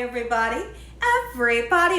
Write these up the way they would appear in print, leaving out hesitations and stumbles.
everybody.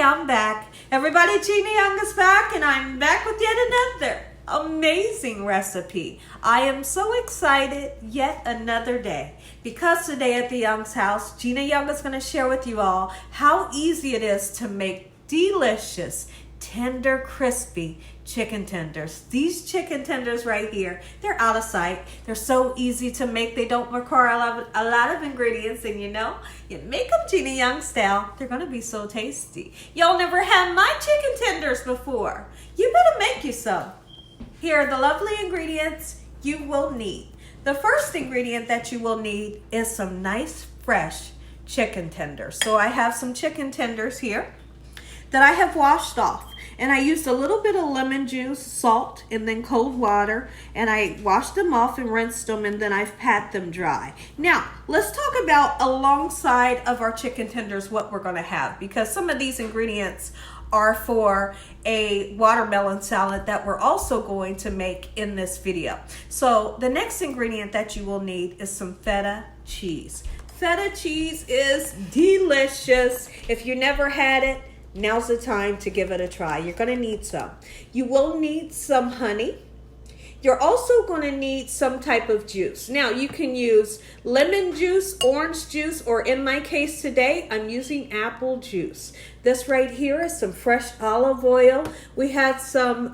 I'm back. Everybody, Gina Young is back, and I'm back with yet another amazing recipe. I am so excited, yet another day, because today at the Young's house, Gina Young is going to share with you all how easy it is to make delicious, tender, crispy chicken tenders. These chicken tenders right here, they're out of sight. They're so easy to make. They don't require a lot of ingredients, and you make them Gina Young style. They're gonna be so tasty. Y'all never had my chicken tenders before. You better make you some. Here are the lovely ingredients you will need. The first ingredient that you will need is some nice fresh chicken tenders. So I have some chicken tenders here that I have washed off. And I used a little bit of lemon juice, salt, and then cold water. And I washed them off and rinsed them, and then I've pat them dry. Now, let's talk about alongside of our chicken tenders what we're gonna have, because some of these ingredients are for a watermelon salad that we're also going to make in this video. So the next ingredient that you will need is some feta cheese. Feta cheese is delicious. If you never had it, now's the time to give it a try. You're going to need some. You will need some honey. You're also going to need some type of juice. Now, you can use lemon juice, orange juice, or in my case today, I'm using apple juice. This right here is some fresh olive oil. We had some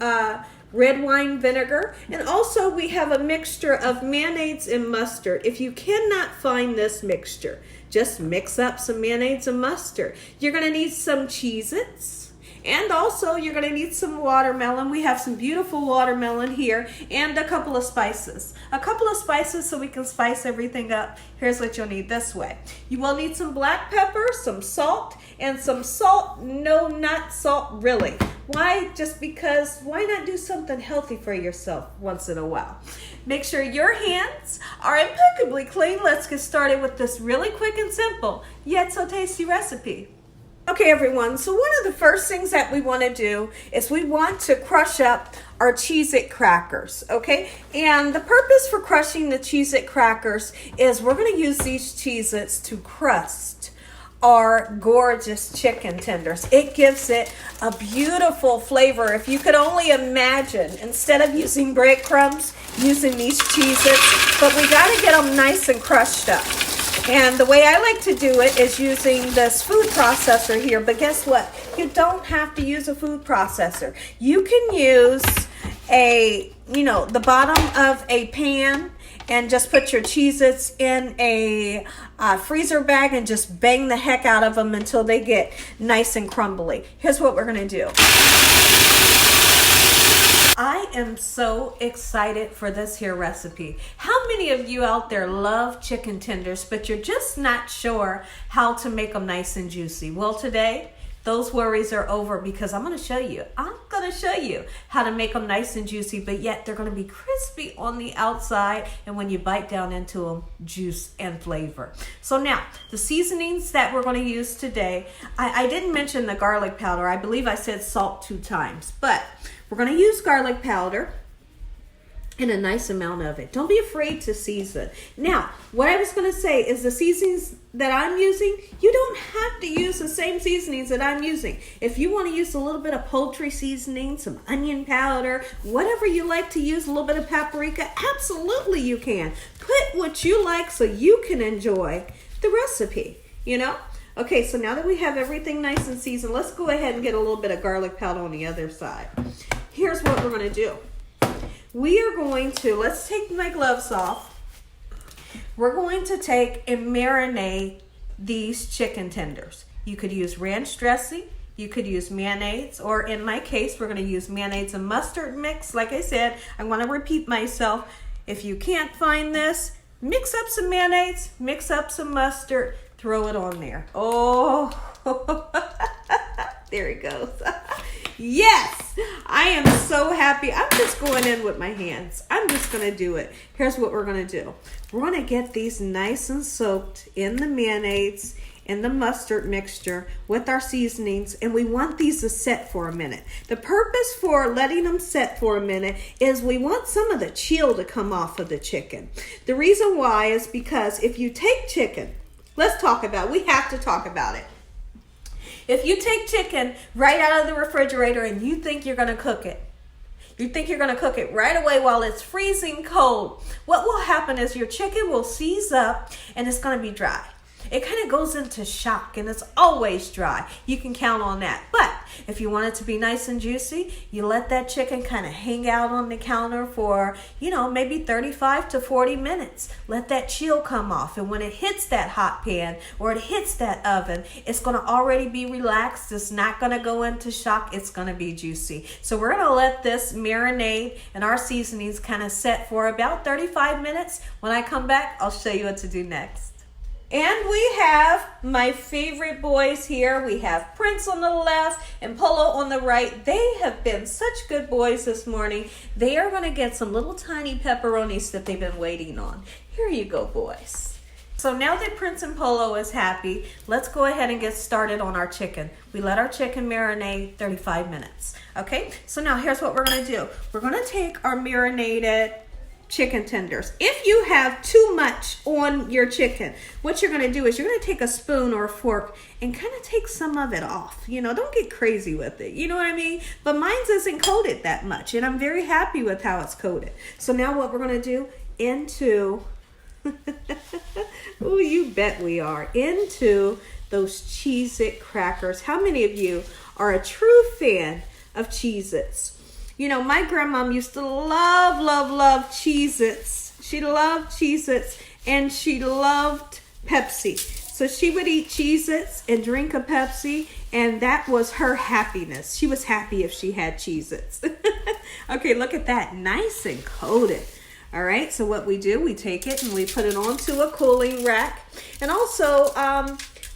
red wine vinegar, and also we have a mixture of mayonnaise and mustard. If you cannot find this mixture, just mix up some mayonnaise and mustard. You're going to need some Cheez-Its, and also you're going to need some watermelon. We have some beautiful watermelon here, and a couple of spices. A couple of spices so we can spice everything up. Here's what you'll need this way. You will need some black pepper, some salt, and some salt. No, not salt, really. Why? Just because, why not do something healthy for yourself once in a while? Make sure your hands are impeccably clean. Let's get started with this really quick and simple, yet so tasty recipe. Okay, everyone, so one of the first things that we want to do is we want to crush up our Cheez-It crackers, okay? And the purpose for crushing the Cheez-It crackers is we're going to use these Cheez-Its to crust our gorgeous chicken tenders. It gives it a beautiful flavor. If you could only imagine, instead of using breadcrumbs, using these Cheez-Its, but we got to get them nice and crushed up. And the way I like to do it is using this food processor here. But guess what? You don't have to use a food processor. You can use the bottom of a pan and just put your Cheez-Its in a freezer bag and just bang the heck out of them until they get nice and crumbly. Here's what we're going to do. I am so excited for this here recipe. How many of you out there love chicken tenders, but you're just not sure how to make them nice and juicy? Well, today, those worries are over, because I'm going to show you. I'm going to show you how to make them nice and juicy, but yet they're going to be crispy on the outside, and when you bite down into them, juice and flavor. So now, the seasonings that we're going to use today, I didn't mention the garlic powder. I believe I said salt 2 times, but we're going to use garlic powder and a nice amount of it. Don't be afraid to season. Now, what I was going to say is the seasonings that I'm using, you don't have to use the same seasonings that I'm using. If you want to use a little bit of poultry seasoning, some onion powder, whatever you like to use, a little bit of paprika, absolutely you can. Put what you like so you can enjoy the recipe, Okay, so now that we have everything nice and seasoned, let's go ahead and get a little bit of garlic powder on the other side. Here's what we're going to do. We are going to, let's take my gloves off. We're going to take and marinate these chicken tenders. You could use ranch dressing. You could use mayonnaise, or in my case, we're going to use mayonnaise and mustard mix. Like I said, I want to repeat myself. If you can't find this, mix up some mayonnaise, mix up some mustard, throw it on there. Oh, there it goes. Yes, I am so happy. I'm just going in with my hands. I'm just going to do it. Here's what we're going to do. We're going to get these nice and soaked in the mayonnaise and the mustard mixture with our seasonings, and we want these to set for a minute. The purpose for letting them set for a minute is we want some of the chill to come off of the chicken. The reason why is because if you take chicken, we have to talk about it. If you take chicken right out of the refrigerator and you think you're going to cook it, right away while it's freezing cold, what will happen is your chicken will seize up and it's going to be dry. It kind of goes into shock and it's always dry. You can count on that. But if you want it to be nice and juicy, you let that chicken kind of hang out on the counter for, maybe 35 to 40 minutes. Let that chill come off. And when it hits that hot pan or it hits that oven, it's going to already be relaxed. It's not going to go into shock. It's going to be juicy. So we're going to let this marinade and our seasonings kind of set for about 35 minutes. When I come back, I'll show you what to do next. And we have my favorite boys here. We have Prince on the left and Polo on the right. They have been such good boys this morning. They are going to get some little tiny pepperonis that they've been waiting on. Here you go, boys. So now that Prince and Polo is happy, let's go ahead and get started on our chicken. We let our chicken marinate 35 minutes. Okay, so now here's what we're going to do. We're going to take our marinated chicken tenders. If you have too much on your chicken, what you're going to do is you're going to take a spoon or a fork and kind of take some of it off. Don't get crazy with it. You know what I mean? But mine's isn't coated that much, and I'm very happy with how it's coated. So now what we're going to do into, oh, you bet we are, into those Cheez-It crackers. How many of you are a true fan of Cheez-Its? My grandmom used to love Cheez-Its. She loved Cheez-Its and she loved Pepsi. So she would eat Cheez-Its and drink a Pepsi, and that was her happiness. She was happy if she had Cheez-Its. Okay, look at that. Nice and coated. All right, so what we do, we take it and we put it onto a cooling rack. And also,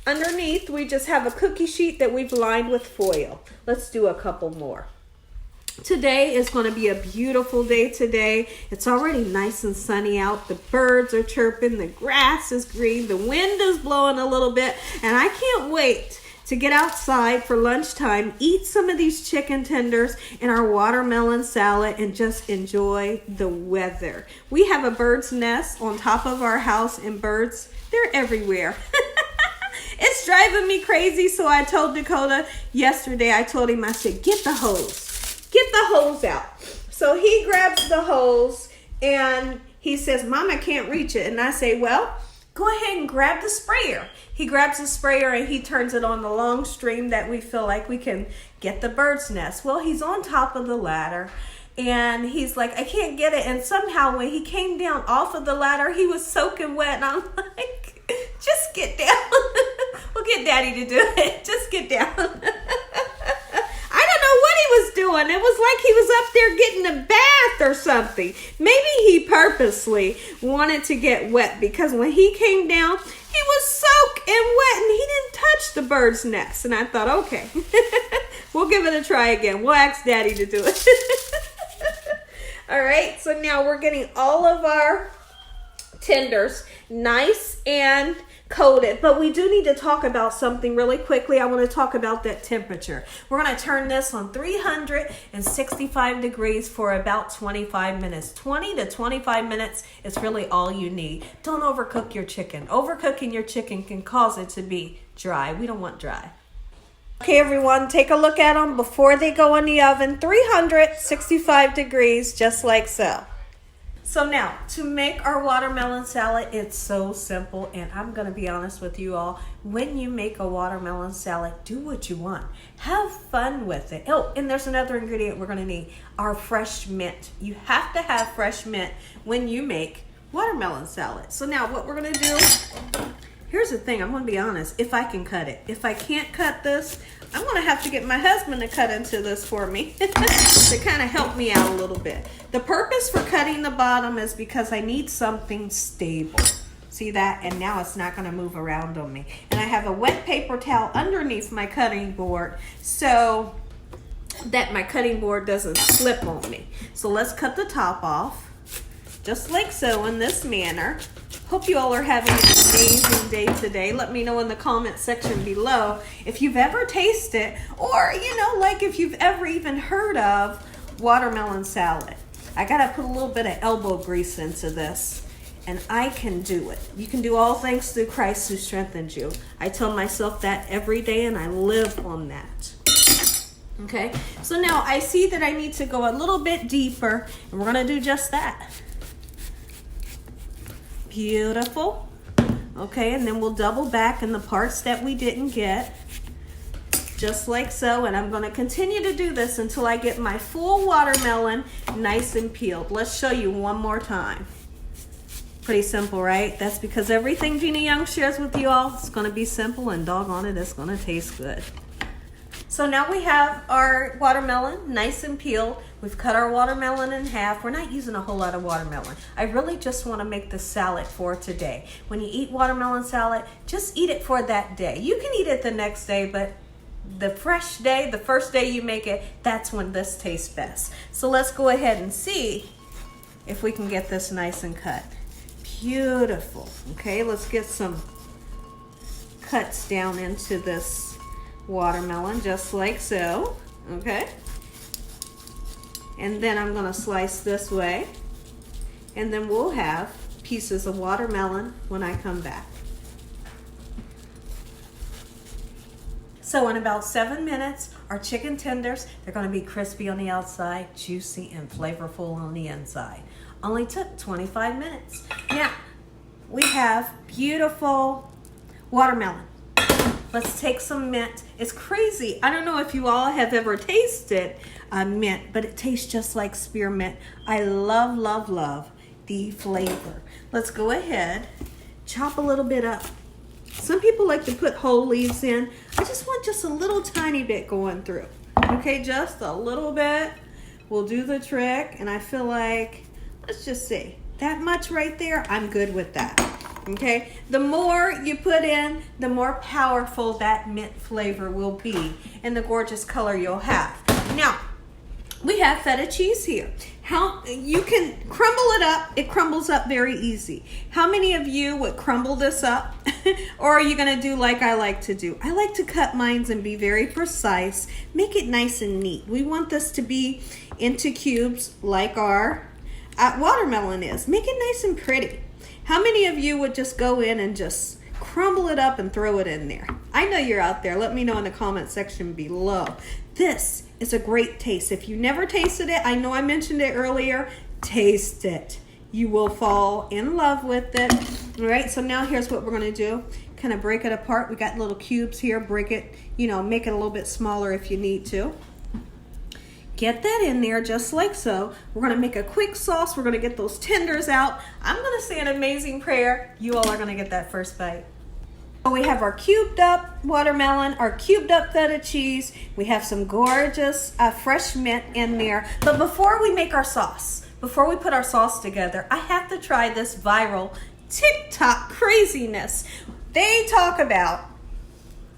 underneath, we just have a cookie sheet that we've lined with foil. Let's do a couple more. Today is going to be a beautiful day today. It's already nice and sunny out. The birds are chirping. The grass is green. The wind is blowing a little bit. And I can't wait to get outside for lunchtime, eat some of these chicken tenders and our watermelon salad, and just enjoy the weather. We have a bird's nest on top of our house, and birds, they're everywhere. It's driving me crazy. So I told Dakota yesterday, I said, get the hose. Get the hose out. So he grabs the hose and he says, Mom, I can't reach it. And I say, well, go ahead and grab the sprayer. He grabs the sprayer and he turns it on the long stream that we feel like we can get the bird's nest. Well, he's on top of the ladder and he's like, I can't get it. And somehow when he came down off of the ladder, he was soaking wet. And I'm like, just get down. We'll get Daddy to do it. Just get down. Was doing. It was like he was up there getting a bath or something. Maybe he purposely wanted to get wet, because when he came down, he was soaked and wet and he didn't touch the bird's nest. And I thought, okay, we'll give it a try again. We'll ask Daddy to do it. All right, so now we're getting all of our tenders nice and coated, but we do need to talk about something really quickly. I want to talk about that temperature. We're going to turn this on 365 degrees for about 25 minutes. 20 to 25 minutes is really all you need. Don't overcook your chicken. Overcooking your chicken can cause it to be dry. We don't want dry. Okay, everyone, take a look at them before they go in the oven. 365 degrees, just like so. So now, to make our watermelon salad, it's so simple, and I'm going to be honest with you all. When you make a watermelon salad, do what you want. Have fun with it. Oh, and there's another ingredient we're going to need, our fresh mint. You have to have fresh mint when you make watermelon salad. So now what we're going to do, here's the thing, I'm going to be honest, if I can cut it. If I can't cut this, I'm going to have to get my husband to cut into this for me to kind of help me out a little bit. The purpose for cutting the bottom is because I need something stable. See that? And now it's not going to move around on me. And I have a wet paper towel underneath my cutting board so that my cutting board doesn't slip on me. So let's cut the top off, just like so, in this manner. Hope you all are having an amazing day today. Let me know in the comment section below if you've ever tasted, or like if you've ever even heard of watermelon salad. I gotta put a little bit of elbow grease into this. and I can do it. You can do all things through Christ who strengthens you. I tell myself that every day, and I live on that. Okay, so now I see that I need to go a little bit deeper, and we're gonna do just that. Beautiful. Okay, and then we'll double back in the parts that we didn't get, just like so. And I'm gonna continue to do this until I get my full watermelon nice and peeled. Let's show you one more time. Pretty simple, right? That's because everything Gina Young shares with you all is gonna be simple, and doggone it, it's gonna taste good. So now we have our watermelon nice and peeled. We've cut our watermelon in half. We're not using a whole lot of watermelon. I really just want to make the salad for today. When you eat watermelon salad, just eat it for that day. You can eat it the next day, but the fresh day, the first day you make it, that's when this tastes best. So let's go ahead and see if we can get this nice and cut. Beautiful. Okay, let's get some cuts down into this watermelon, just like so. Okay, and then I'm gonna slice this way, and then we'll have pieces of watermelon when I come back. So in about 7 minutes, our chicken tenders, they're gonna be crispy on the outside, juicy and flavorful on the inside. Only took 25 minutes. Now, we have beautiful watermelon. Let's take some mint. It's crazy. I don't know if you all have ever tasted mint, but it tastes just like spearmint. I love, love, love the flavor. Let's go ahead, chop a little bit up. Some people like to put whole leaves in. I just want just a little tiny bit going through. Okay, just a little bit will do the trick. And I feel like, let's just see, that much right there, I'm good with that. Okay, the more you put in, the more powerful that mint flavor will be and the gorgeous color you'll have. Now, we have feta cheese here. How you can crumble it up, it crumbles up very easy. How many of you would crumble this up? Or are you gonna do like I like to do? I like to cut mines and be very precise, make it nice and neat. We want this to be into cubes like our watermelon is. Make it nice and pretty. How many of you would just go in and just crumble it up and throw it in there? I know you're out there. Let me know in the comment section below. This is a great taste. If you never tasted it, I know I mentioned it earlier, taste it. You will fall in love with it. All right, so now here's what we're gonna do. Kind of break it apart. We got little cubes here. Break it, make it a little bit smaller if you need to. Get that in there just like so. We're gonna make a quick sauce. We're gonna get those tenders out. I'm gonna say an amazing prayer. You all are gonna get that first bite. So we have our cubed up watermelon, our cubed up feta cheese. We have some gorgeous fresh mint in there. But before we make our sauce, before we put our sauce together, I have to try this viral TikTok craziness. They talk about,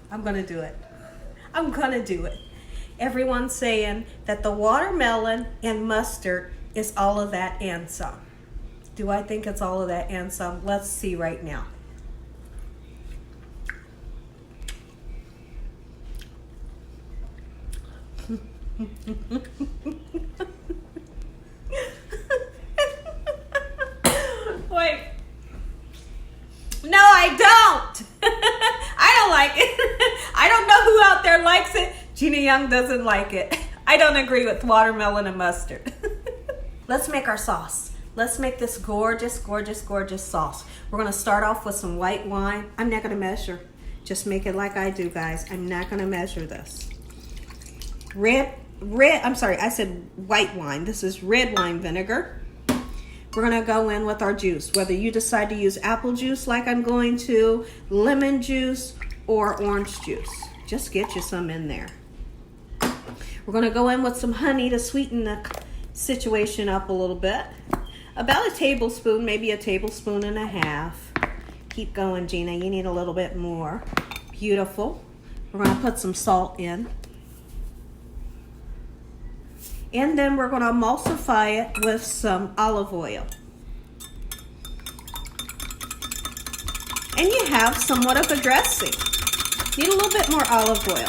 I'm gonna do it. I'm gonna do it. Everyone's saying that the watermelon and mustard is all of that and some. Do I think it's all of that and some? Let's see right now. Wait. No, I don't. I don't like it. I don't know who out there likes it. Gina Young doesn't like it. I don't agree with watermelon and mustard. Let's make our sauce. Let's make this gorgeous, gorgeous, gorgeous sauce. We're gonna start off with some white wine. I'm not gonna measure. Just make it like I do, guys. I'm not gonna measure this. I said white wine. This is red wine vinegar. We're gonna go in with our juice. Whether you decide to use apple juice like I'm going to, lemon juice, or orange juice. Just get you some in there. We're gonna go in with some honey to sweeten the situation up a little bit. About a tablespoon, maybe a tablespoon and a half. Keep going, Gina, you need a little bit more. Beautiful. We're gonna put some salt in. And then we're gonna emulsify it with some olive oil. And you have somewhat of a dressing. Need a little bit more olive oil.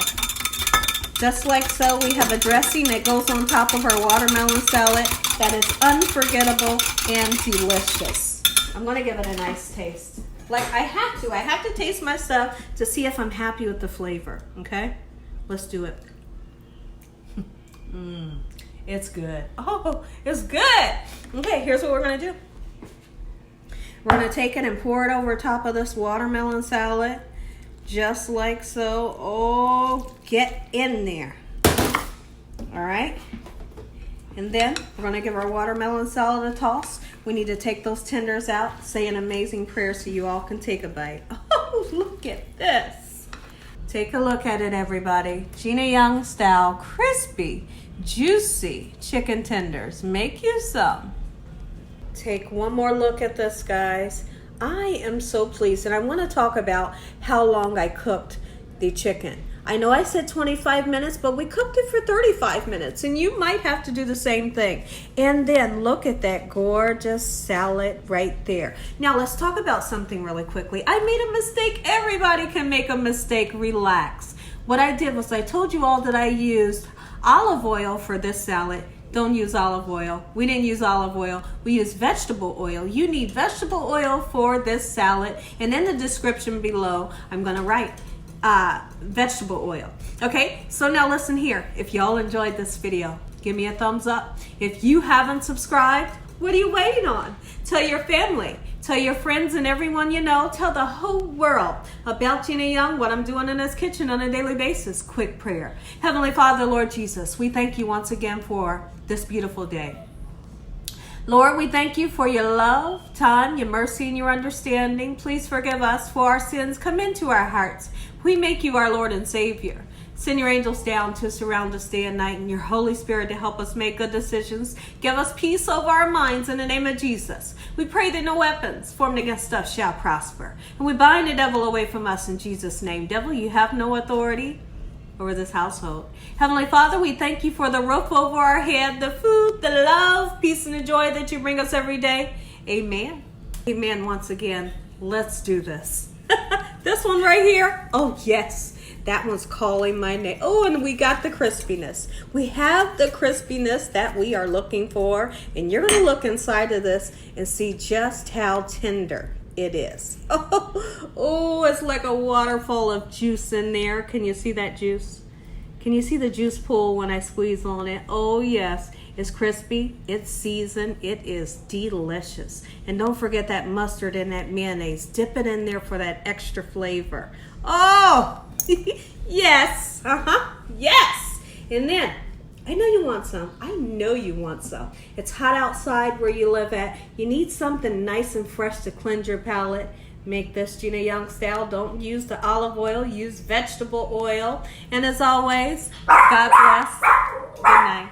Just like so, we have a dressing that goes on top of our watermelon salad that is unforgettable and delicious. I'm gonna give it a nice taste. Like I have to taste my stuff to see if I'm happy with the flavor, okay? Let's do it. It's good. Oh, it's good. Okay, here's what we're gonna do. We're gonna take it and pour it over top of this watermelon salad, just like so. Oh, get in there. All right. And then we're gonna give our watermelon salad a toss. We need to take those tenders out, say an amazing prayer so you all can take a bite. Oh, look at this. Take a look at it, everybody. Gina Young Style, crispy, juicy chicken tenders. Make you some. Take one more look at this, guys. I am so pleased, and I want to talk about how long I cooked the chicken. I know I said 25 minutes, but we cooked it for 35 minutes, and you might have to do the same thing. And then look at that gorgeous salad right there. Now let's talk about something really quickly. I made a mistake. Everybody can make a mistake. Relax. What I did was I told you all that I used olive oil for this salad. Don't use olive oil. We didn't use olive oil. We used vegetable oil. You need vegetable oil for this salad. And in the description below, I'm going to write vegetable oil. Okay, so now listen here. If y'all enjoyed this video, give me a thumbs up. If you haven't subscribed, what are you waiting on? Tell your family, tell your friends and everyone you know, tell the whole world about Gina Young, what I'm doing in this kitchen on a daily basis. Quick prayer. Heavenly Father, Lord Jesus, we thank you once again for this beautiful day. Lord, we thank you for your love, time, your mercy, and your understanding. Please forgive us for our sins. Come into our hearts. We make you our Lord and Savior. Send your angels down to surround us day and night, and your Holy Spirit to help us make good decisions. Give us peace over our minds in the name of Jesus. We pray that no weapons formed against us shall prosper. And we bind the devil away from us in Jesus' name. Devil, you have no authority over this household. Heavenly Father, we thank you for the roof over our head, the food, the love, peace, and the joy that you bring us every day. Amen. Amen once again. Let's do this. This one right here. Oh, yes. That one's calling my name. Oh, and we got the crispiness. We have the crispiness that we are looking for. And you're going to look inside of this and see just how tender it is. Oh, it's like a waterfall of juice in there. Can you see that juice? Can you see the juice pool when I squeeze on it? Oh, yes. It's crispy. It's seasoned. It is delicious. And don't forget that mustard and that mayonnaise. Dip it in there for that extra flavor. Oh, yes. Yes. And then, I know you want some. I know you want some. It's hot outside where you live at. You need something nice and fresh to cleanse your palate. Make this Gina Young Style. Don't use the olive oil. Use vegetable oil. And as always, God bless. Good night.